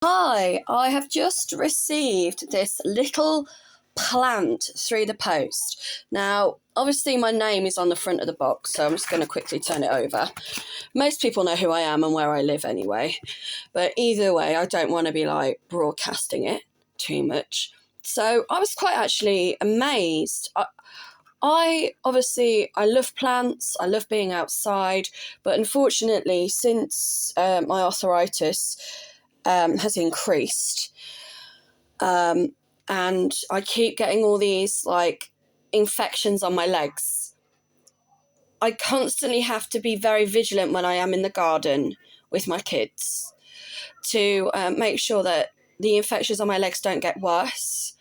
Hi, I have just received this little plant through the post. Now, obviously my name is on the front of the box, so I'm just going to quickly turn it over. Most people know who I am and where I live anyway, but either way, I don't want to be broadcasting it too much. So I was quite actually amazed. I love plants, I love being outside, but unfortunately since my arthritis has increased, and I keep getting all these infections on my legs. I constantly have to be very vigilant when I am in the garden with my kids to make sure that the infections on my legs don't get worse.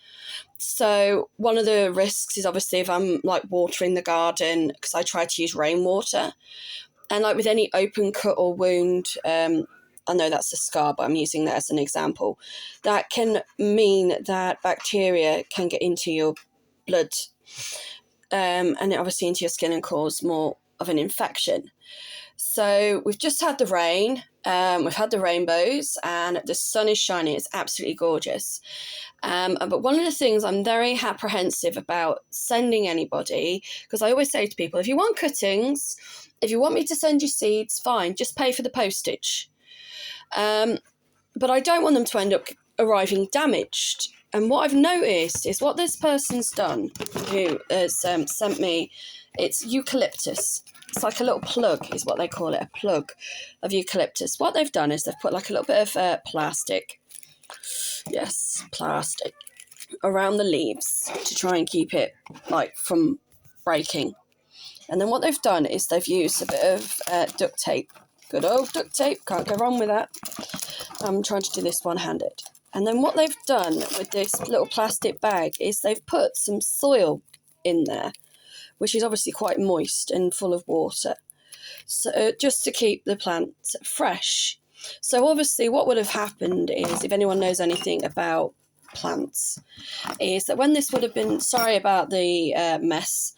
So one of the risks is obviously if I'm watering the garden, because I try to use rainwater, and with any open cut or wound, I know that's a scar, but I'm using that as an example. That can mean that bacteria can get into your blood, and obviously into your skin and cause more of an infection. So we've just had the rain, we've had the rainbows, and the sun is shining. It's absolutely gorgeous. But one of the things I'm very apprehensive about sending anybody, because I always say to people, if you want cuttings, if you want me to send you seeds, fine, just pay for the postage. But I don't want them to end up arriving damaged. And what I've noticed is what this person's done, who has sent me, it's eucalyptus. It's like a little plug, is what they call it, a plug of eucalyptus. What they've done is they've put a little bit of plastic, yes, plastic, around the leaves to try and keep it from breaking. And then what they've done is they've used a bit of duct tape. Good old duct tape, can't go wrong with that. I'm trying to do this one-handed. And then what they've done with this little plastic bag is they've put some soil in there, which is obviously quite moist and full of water, so just to keep the plant fresh. So obviously what would have happened is, if anyone knows anything about plants, is that when this would have been, sorry about the mess,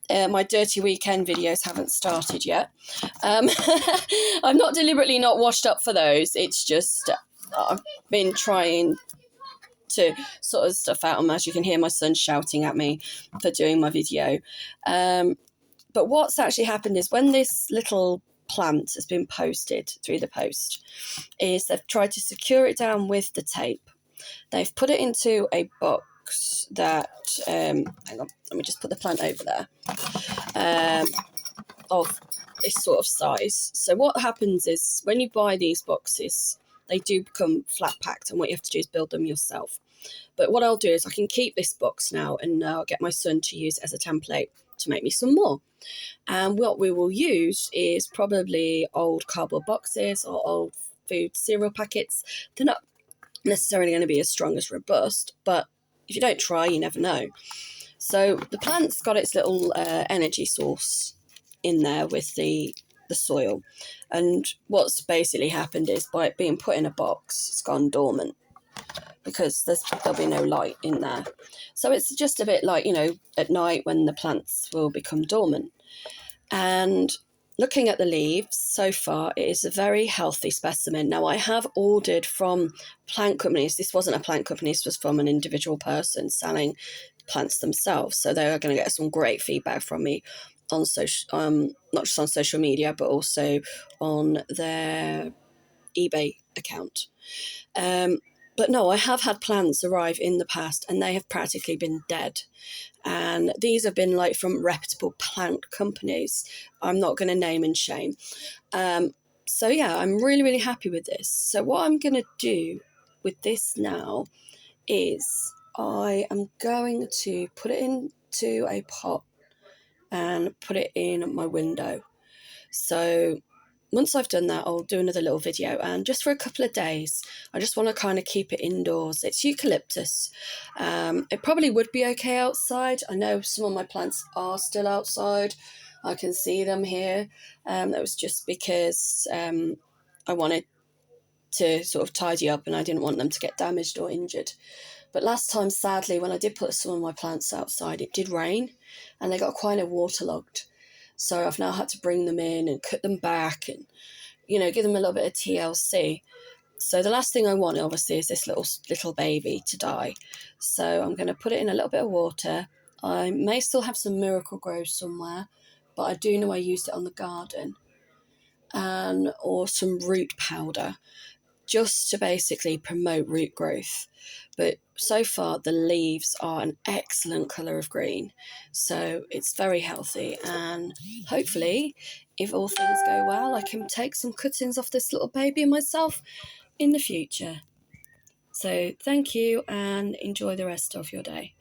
my dirty weekend videos haven't started yet. I'm not deliberately not washed up for those. It's just I've been trying to sort of stuff out, and as you can hear, my son shouting at me for doing my video. But what's actually happened is when this little plant has been posted through the post, is they've tried to secure it down with the tape. They've put it into a box that, hang on, let me just put the plant over there, of this sort of size. So what happens is when you buy these boxes, they do become flat packed, and what you have to do is build them yourself. But what I'll do is I can keep this box now, and I'll get my son to use it as a template to make me some more. And what we will use is probably old cardboard boxes or old food cereal packets. They're not necessarily going to be as strong as robust, but if you don't try, you never know. So the plant's got its little energy source in there with the soil, and what's basically happened is by it being put in a box, it's gone dormant because there'll be no light in there. So it's just a bit at night when the plants will become dormant. And looking at the leaves so far, it is a very healthy specimen. Now, I have ordered from plant companies. This wasn't a plant company, this was from an individual person selling plants themselves. So they are going to get some great feedback from me on not just on social media, but also on their eBay account. But no, I have had plants arrive in the past and they have practically been dead. And these have been from reputable plant companies. I'm not going to name and shame. So yeah, I'm really, really happy with this. So what I'm going to do with this now is I am going to put it into a pot and put it in my window. So once I've done that, I'll do another little video, and just for a couple of days, I just want to kind of keep it indoors. It's eucalyptus. It probably would be okay outside. I know some of my plants are still outside. I can see them here. That was just because I wanted to sort of tidy up and I didn't want them to get damaged or injured. But last time, sadly, when I did put some of my plants outside, it did rain and they got quite waterlogged. So I've now had to bring them in and cut them back and, give them a little bit of TLC. So the last thing I want, obviously, is this little baby to die. So I'm going to put it in a little bit of water. I may still have some Miracle Grow somewhere, but I do know I used it on the garden, or some root powder, just to basically promote root growth. But so far the leaves are an excellent colour of green, so it's very healthy, and hopefully, if all things go well, I can take some cuttings off this little baby myself in the future. So thank you, and enjoy the rest of your day.